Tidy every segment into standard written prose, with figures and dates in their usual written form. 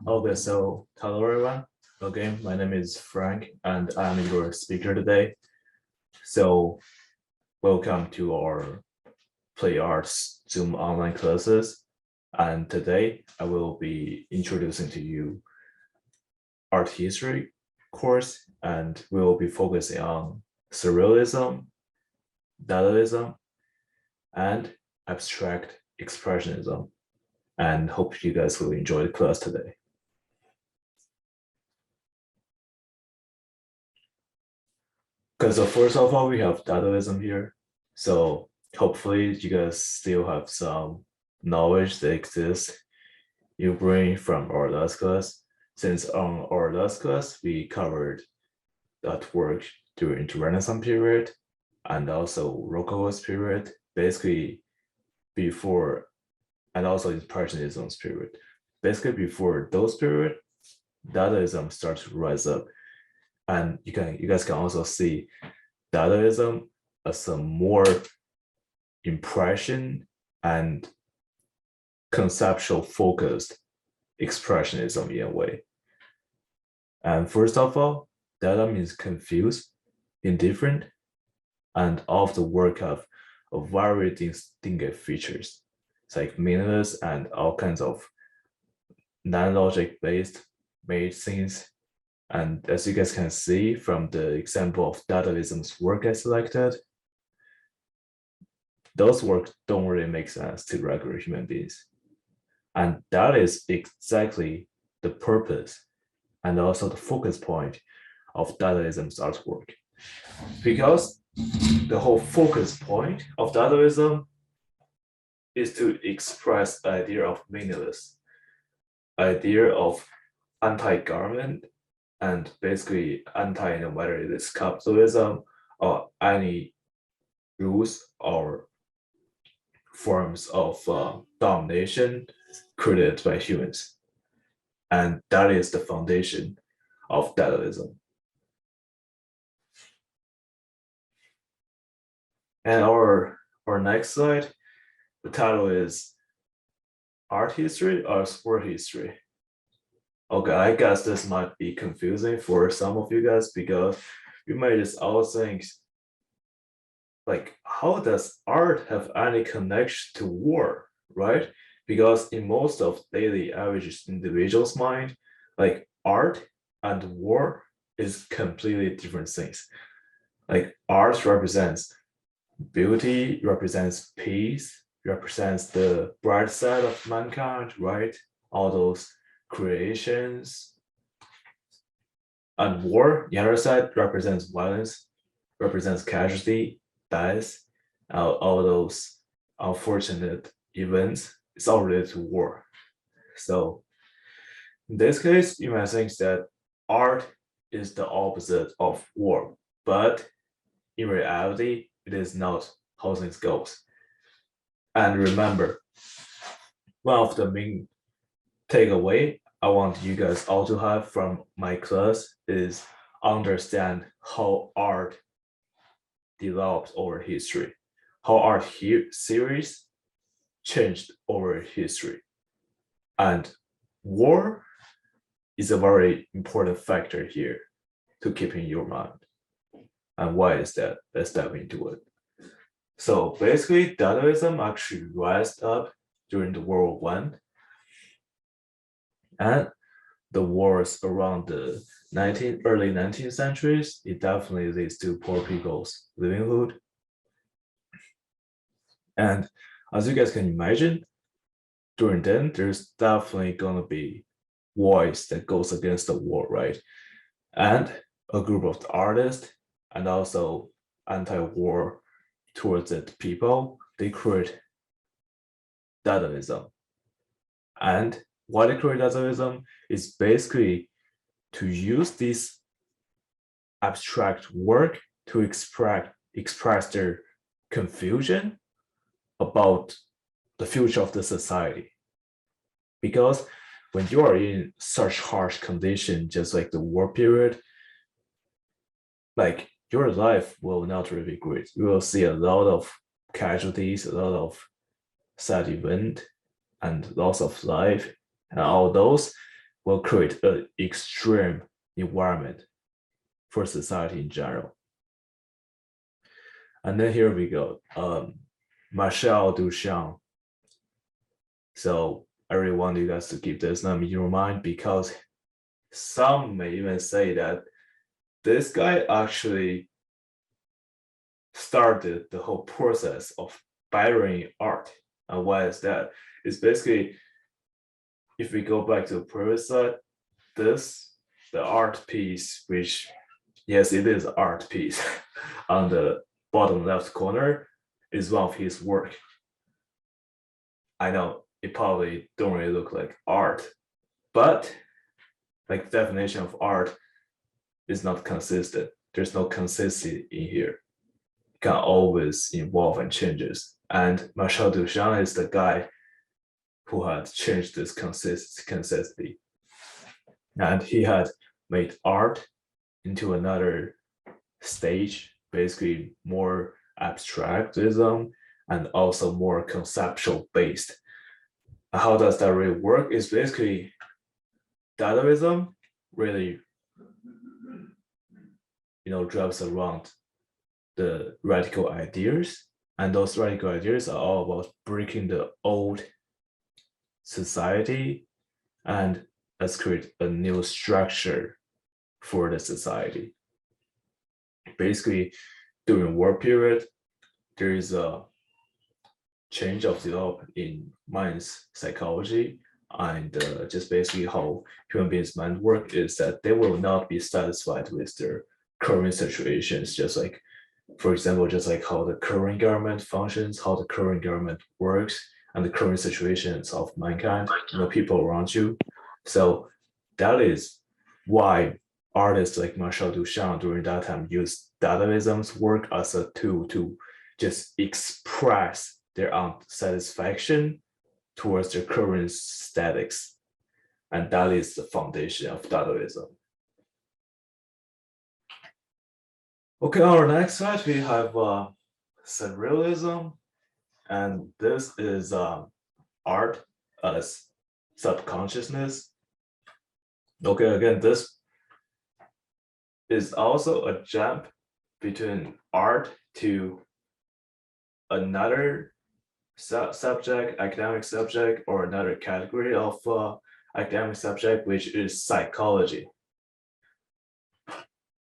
Okay, so hello everyone. Again, my name is Frank and I'm your speaker today. So welcome to our Play Arts Zoom online classes. And today I will be introducing to you art history course, and we'll be focusing on surrealism, Dadaism, and abstract expressionism. And hope you guys will enjoy the class today. Because first of all, we have Dadaism here. So hopefully you guys still have some knowledge that exists you bring from our last class. Since on our last class, we covered that work during the Renaissance period and also Rococo's period, basically before, and also Impressionism's period. Basically before those period, Dadaism starts to rise up. And you guys can also see Dadaism as a more impression and conceptual focused expressionism in a way. And first of all, Dada means confused, indifferent, and all of the work of very distinct features. It's like meaningless and all kinds of non-logic based made things. And as you guys can see from the example of Dadaism's work I selected, those works don't really make sense to regular human beings. And that is exactly the purpose and also the focus point of Dadaism's artwork. Because the whole focus point of Dadaism is to express the idea of meaningless, idea of anti-government, and basically anti, no matter it is capitalism or any rules or forms of domination created by humans. And that is the foundation of Dadaism. And our next slide, the title is Art History or Sport History. Okay, I guess this might be confusing for some of you guys because you might just all think, like, how does art have any connection to war, right? Because in most of daily average individuals' mind, like art and war is completely different things. Like art represents beauty, represents peace, represents the bright side of mankind, right? All those creations. And war, the other side, represents violence, represents casualty, death, all those unfortunate events. It's all related to war. So in this case, you might think that art is the opposite of war, but in reality, it is not how things goes. And remember, one of the main takeaway I want you guys all to have from my class is understand how art developed over history, how art series changed over history. And war is a very important factor here to keep in your mind. And why is that? Let's dive into it. So basically, Dadaism actually rised up during the World War I. And the wars around the early 19th centuries, it definitely leads to poor people's livelihood. And as you guys can imagine, during then, there's definitely gonna be voice that goes against the war, right? And a group of artists and also anti-war towards the people, they create Dadaism. And why they create Dadaism is basically to use this abstract work to express their confusion about the future of the society. Because when you are in such harsh condition, just like the war period, like your life will not really be great. You will see a lot of casualties, a lot of sad event, and loss of life. And all those will create an extreme environment for society in general. And then here we go. Marcel Duchamp. So I really want you guys to keep this name in your mind, because some may even say that this guy actually started the whole process of bettering art. And why is that? It's basically, if we go back to the previous slide, the art piece, which, yes, it is an art piece, on the bottom left corner, is one of his work. I know it probably don't really look like art, but like definition of art is not consistent. There's no consistency in here. It can always evolve and changes. And Marcel Duchamp is the guy who had changed this consistency. And he had made art into another stage, basically more abstractism and also more conceptual based. How does that really work? It's basically Dadaism really, drives around the radical ideas, and those radical ideas are all about breaking the old society and let's create a new structure for the society. Basically, during war period, there is a change of development in mind's psychology, and just basically how human beings' mind work is that they will not be satisfied with their current situations, just like, for example, just like how the current government functions, how the current government works, and the current situations of mankind, people around you. So that is why artists like Marcel Duchamp during that time used Dadaism's work as a tool to just express their unsatisfaction towards their current statics. And that is the foundation of Dadaism. Okay, on our next slide, we have Surrealism. And this is art as subconsciousness. Okay, again, this is also a jump between art to another subject, academic subject, or another category of academic subject, which is psychology.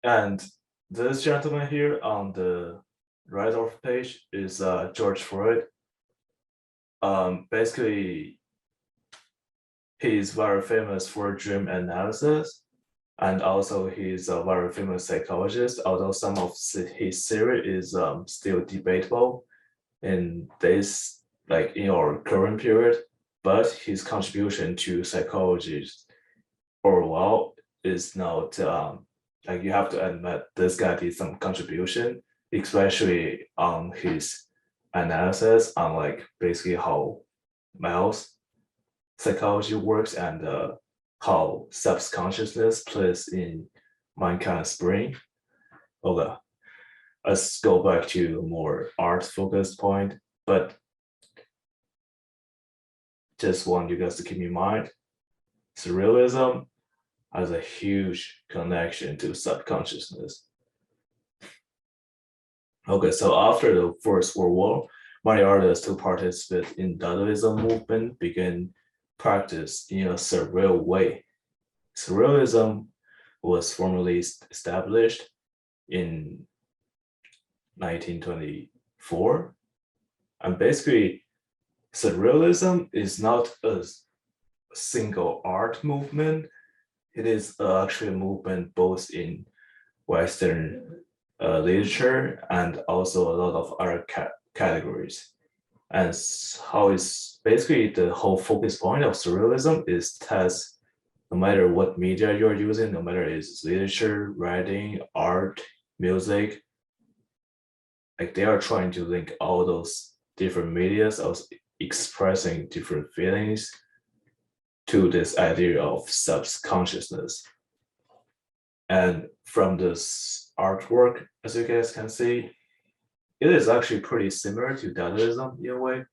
And this gentleman here on the right of the page is George Freud. Basically, he's very famous for dream analysis, and also he's a very famous psychologist, although some of his theory is still debatable in this, like in our current period, but his contribution to psychology overall is not, like, you have to admit this guy did some contribution, especially on his analysis on like basically how males psychology works and how subconsciousness plays in mankind's brain. Okay, let's go back to a more art-focused point, but just want you guys to keep in mind, Surrealism has a huge connection to subconsciousness. Okay, so after the First World War, many artists who participate in Dadaism movement began practice in a surreal way. Surrealism was formally established in 1924, and basically, Surrealism is not a single art movement. It is actually a movement both in Western literature and also a lot of other categories. And how is basically the whole focus point of Surrealism is that no matter what media you're using, no matter it's literature, writing, art, music, like they are trying to link all those different medias of expressing different feelings to this idea of subconsciousness. And from this artwork, as you guys can see, it is actually pretty similar to Dadaism in a way.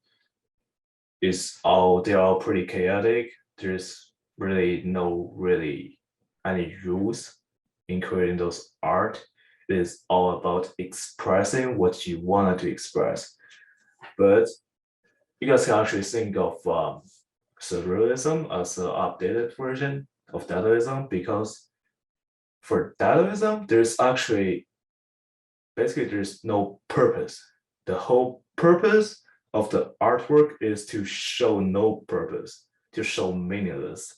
They're all pretty chaotic. there's really no really any rules in creating those art. It is all about expressing what you wanted to express. But you guys can actually think of surrealism as an updated version of Dadaism, because for Dadaism, there's actually basically there's no purpose. The whole purpose of the artwork is to show no purpose, to show meaningless,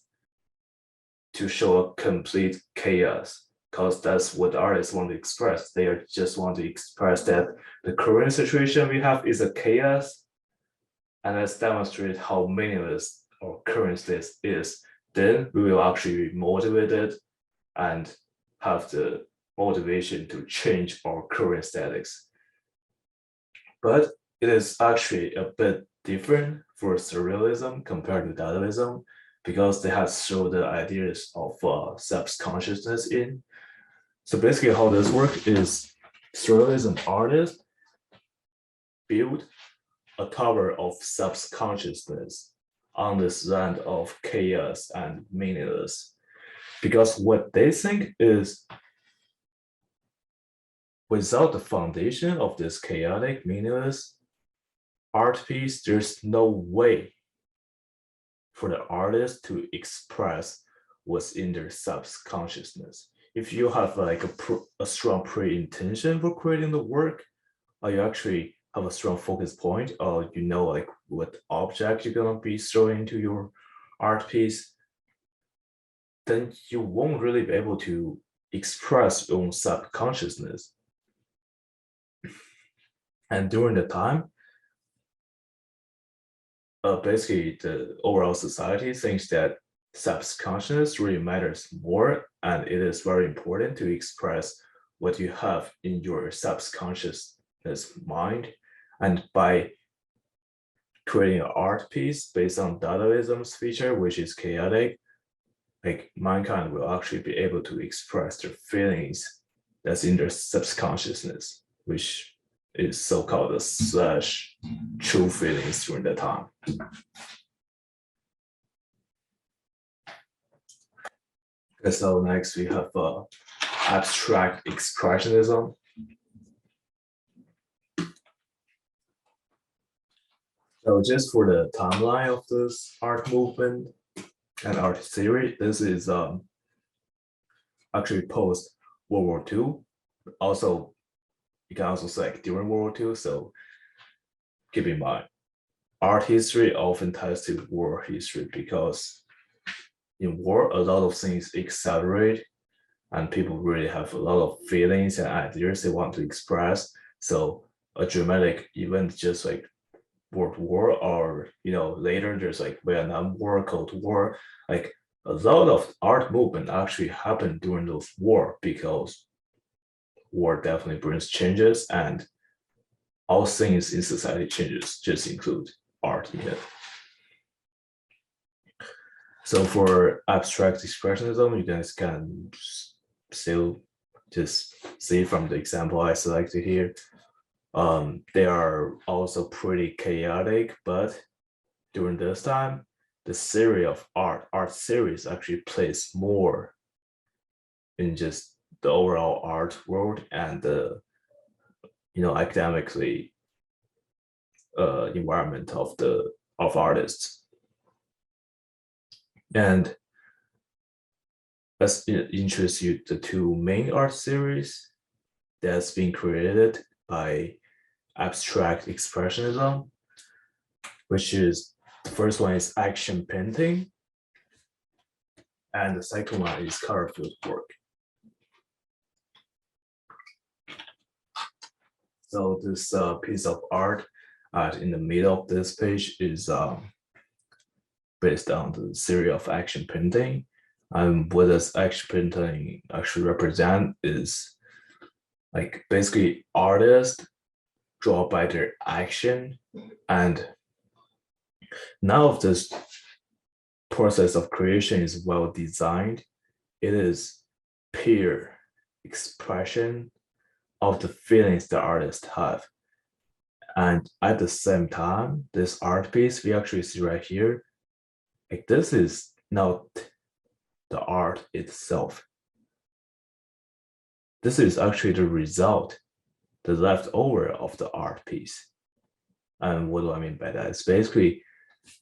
to show a complete chaos, because that's what artists want to express. They are just want to express that the current situation we have is a chaos, and let's demonstrate how meaningless our current state is. Then we will actually be motivated and have the motivation to change our current statics. But it is actually a bit different for surrealism compared to Dadaism, because they have shown the ideas of self-consciousness in. So basically how this works is surrealism artists build a tower of self-consciousness on this land of chaos and meaningless. Because what they think is, without the foundation of this chaotic, meaningless art piece, there's no way for the artist to express what's in their subconsciousness. If you have like a strong pre-intention for creating the work, or you actually have a strong focus point, or you know like what object you're gonna be throwing into your art piece, then you won't really be able to express your own subconsciousness. And during the time, basically the overall society thinks that subconscious really matters more, and it is very important to express what you have in your subconsciousness mind. And by creating an art piece based on Dadaism's feature, which is chaotic, like mankind will actually be able to express their feelings that's in their subconsciousness, which is so-called the slash true feelings during that time. Okay, so next we have abstract expressionism. So just for the timeline of this art movement and art theory, this is actually post World War II. Also, you can also say during World War II. So keep in mind, art history often ties to war history, because in war, a lot of things accelerate and people really have a lot of feelings and ideas they want to express. So a dramatic event just like World War, or later there's like Vietnam War, Cold War, like a lot of art movement actually happened during those war, because war definitely brings changes, and all things in society changes just include art in it. So for abstract expressionism, you guys can still just see from the example I selected here. They are also pretty chaotic, but during this time, the series of art series actually plays more in just the overall art world and the academically environment of artists. And let's introduce you the two main art series that's been created by abstract expressionism, which is the first one is action painting, and the second one is color field work. So this piece of art in the middle of this page is based on the theory of action painting. And what does action painting actually represent is like basically artists draw by their action, and none of this process of creation is well designed. It is pure expression of the feelings the artists have. And at the same time, this art piece we actually see right here Like this is not the art itself. This is actually the result, the leftover of the art piece. And what do I mean by that? It's basically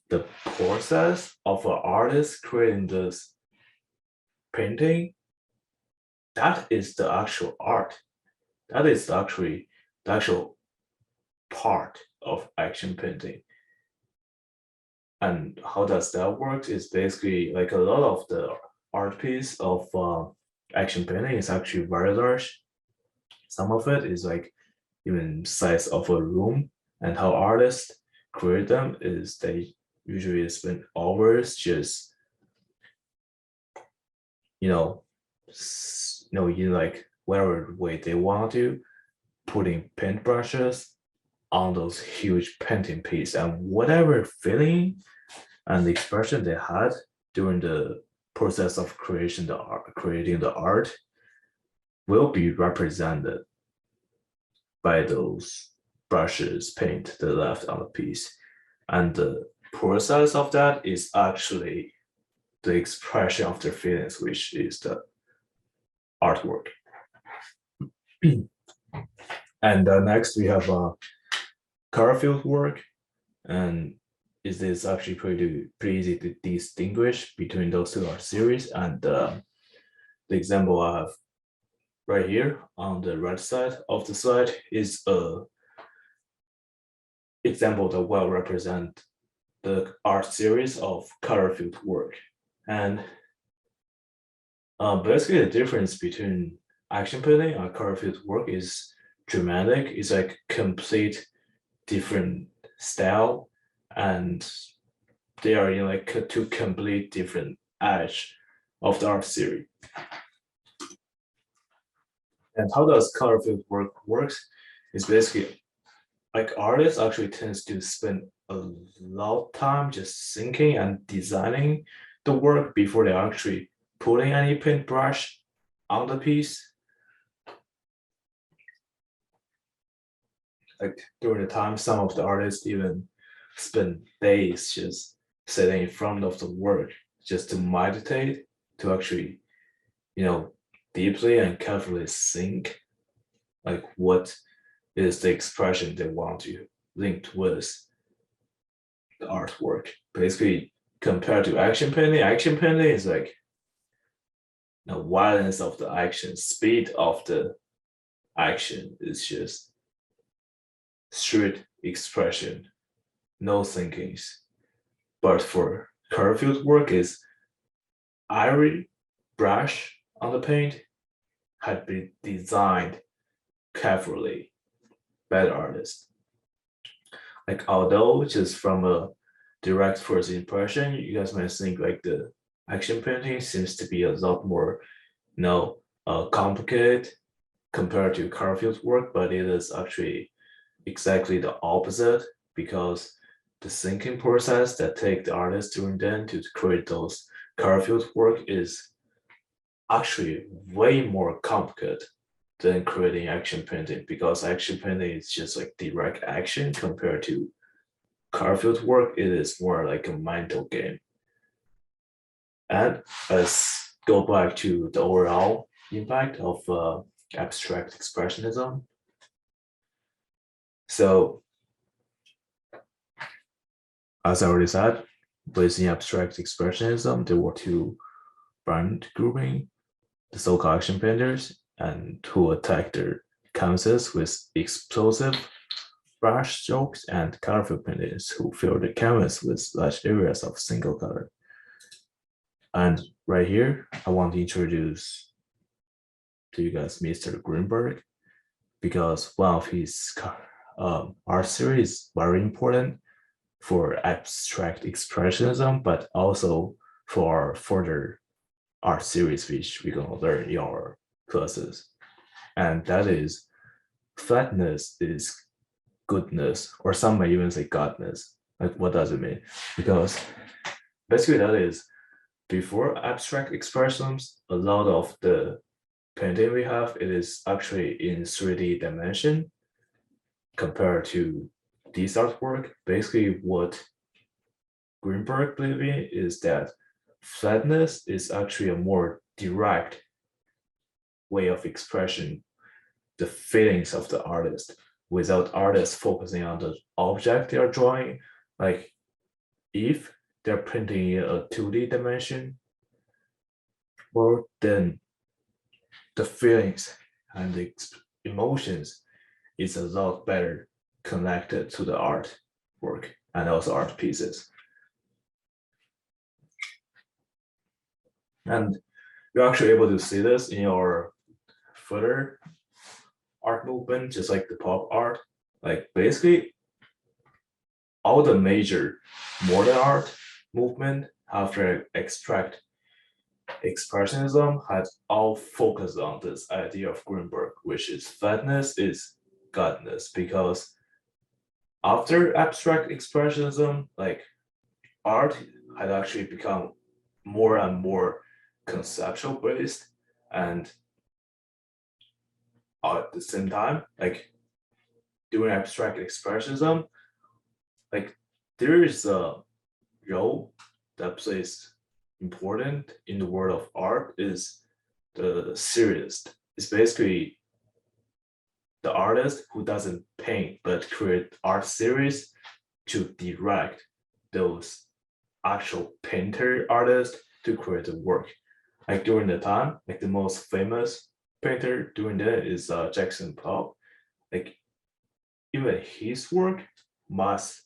the process of an artist creating this painting. That is the actual art. That is actually the actual part of action painting. And how does that work? Is basically like a lot of the art piece of action painting is actually very large. Some of it is like even size of a room, and how artists create them is they usually spend hours just you know in like whatever way they want to putting paintbrushes on those huge painting piece, and whatever feeling and the expression they had during the process of creating the art will be represented by those brushes paint they left on the piece. And the process of that is actually the expression of their feelings, which is the artwork. And next we have color field work, and it is actually pretty easy to distinguish between those two art series. And the example I have right here on the right side of the slide is a example that will represent the art series of color field work. And basically the difference between action painting and color field work is dramatic. It's like complete different style, and they are in like two complete different edge of the art series. And how does color field work works is basically like artists actually tends to spend a lot of time just thinking and designing the work before they actually putting any paintbrush on the piece. Like during the time, some of the artists even spend days just sitting in front of the work just to meditate, to actually, deeply and carefully think like what is the expression they want to link with the artwork. Basically, compared to action painting is like the violence of the action, speed of the action is just straight expression, no thinkings. But for color field work is every brush on the paint had been designed carefully by the artist. Like although just from a direct first impression, you guys might think like the action painting seems to be a lot more, complicated compared to color field work, but it is actually exactly the opposite, because the thinking process that take the artist during then to create those color field work is actually way more complicated than creating action painting, because action painting is just like direct action compared to color field work. It is more like a mental game. And let's go back to the overall impact of abstract expressionism. So as I already said, within abstract expressionism, there were two brand grouping, the so-called action painters, and who attack their canvases with explosive brush strokes, and colorful painters who fill the canvas with large areas of single color. And right here, I want to introduce to you guys Mr. Greenberg, because one of his art series is very important for abstract expressionism, but also for further art series which we're going to learn in our classes. And that is flatness is goodness, or some may even say godness. Like, what does it mean? Because basically that is before abstract expressions, a lot of the painting we have, it is actually in 3D dimension compared to this artwork. Basically what Greenberg believe in is that flatness is actually a more direct way of expression the feelings of the artist without artists focusing on the object they are drawing. Like if they're printing in a 2D dimension, or then the feelings and the emotions is a lot better connected to the artwork and also art pieces. And you're actually able to see this in your further art movement, just like the pop art. Like basically all the major modern art movement after abstract expressionism had all focused on this idea of Greenberg, which is flatness is godness, because after abstract expressionism, like art had actually become more and more conceptual based, and at the same time, like during abstract expressionism, like there is a role that plays important in the world of art is the surrealist. It's basically the artist who doesn't paint but create art series to direct those actual painter artists to create the work. Like during the time, like the most famous painter doing that is Jackson Pollock. Like even his work must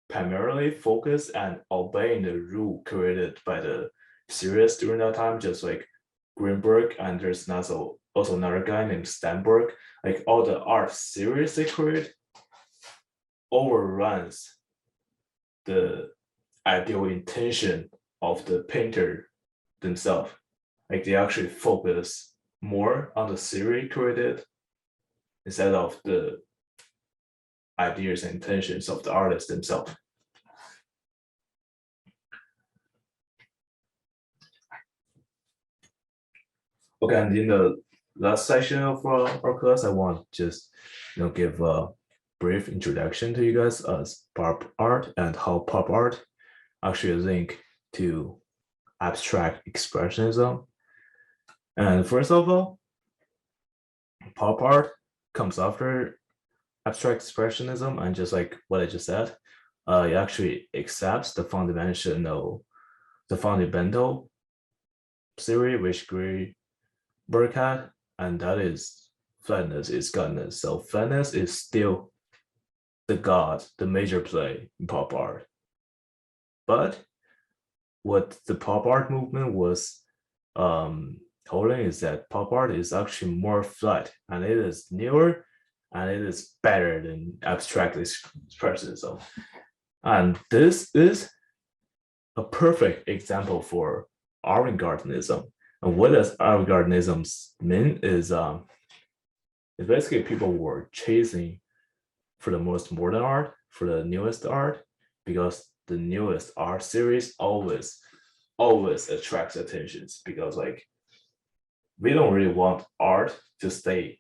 primarily focus and obeying the rule created by the series during that time, just like Greenberg, and there's also another guy named Steinberg. Like all the art series they create overruns the ideal intention of the painter themselves. Like they actually focus more on the series created instead of the ideas and intentions of the artist themselves. Okay, and in the last section of our class, I want just give a brief introduction to you guys as pop art and how pop art actually link to abstract expressionism. And first of all, pop art comes after abstract expressionism, and just like what I just said, it actually accepts the fundamental theory which Greenberg had, and that is flatness is godness. So flatness is still the major play in pop art. But what the pop art movement was holding is that pop art is actually more flat, and it is newer, and it is better than abstract expressionism. And this is a perfect example for avant-gardism. And what does avant-gardism mean is basically people were chasing for the most modern art, for the newest art, because the newest art series always attracts attentions, because like we don't really want art to stay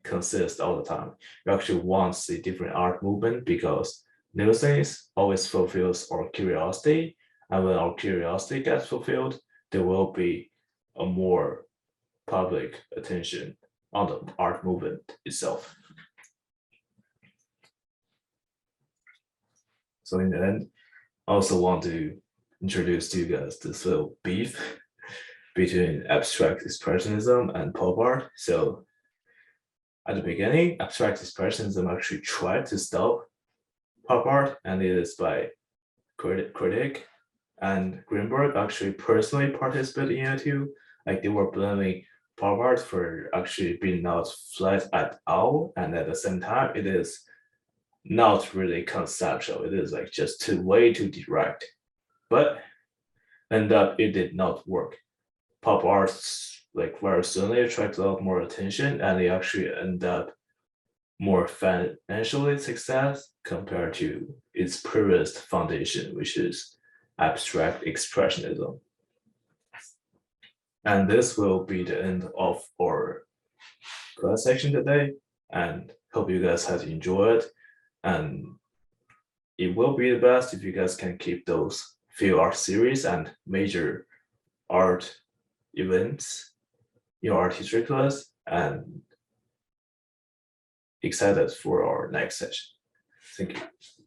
consist all the time. We actually want to see different art movement, because new things always fulfills our curiosity, and when our curiosity gets fulfilled, there will be a more public attention on the art movement itself. So in the end, I also want to introduce to you guys this little beef between abstract expressionism and pop art. So at the beginning, abstract expressionism actually tried to stop pop art, and it is by critic and Greenberg actually personally participated in it too. Like they were blaming pop art for actually being not flat at all, and at the same time, it is not really conceptual. It is like just way too direct. But end up it did not work. Pop art like very soon attracted a lot more attention, and they actually end up more financially success compared to its previous foundation, which is abstract expressionism. And this will be the end of our class section today, and hope you guys have enjoyed. And it will be the best if you guys can keep those few art series and major art events in your art history class, and excited for our next session. Thank you.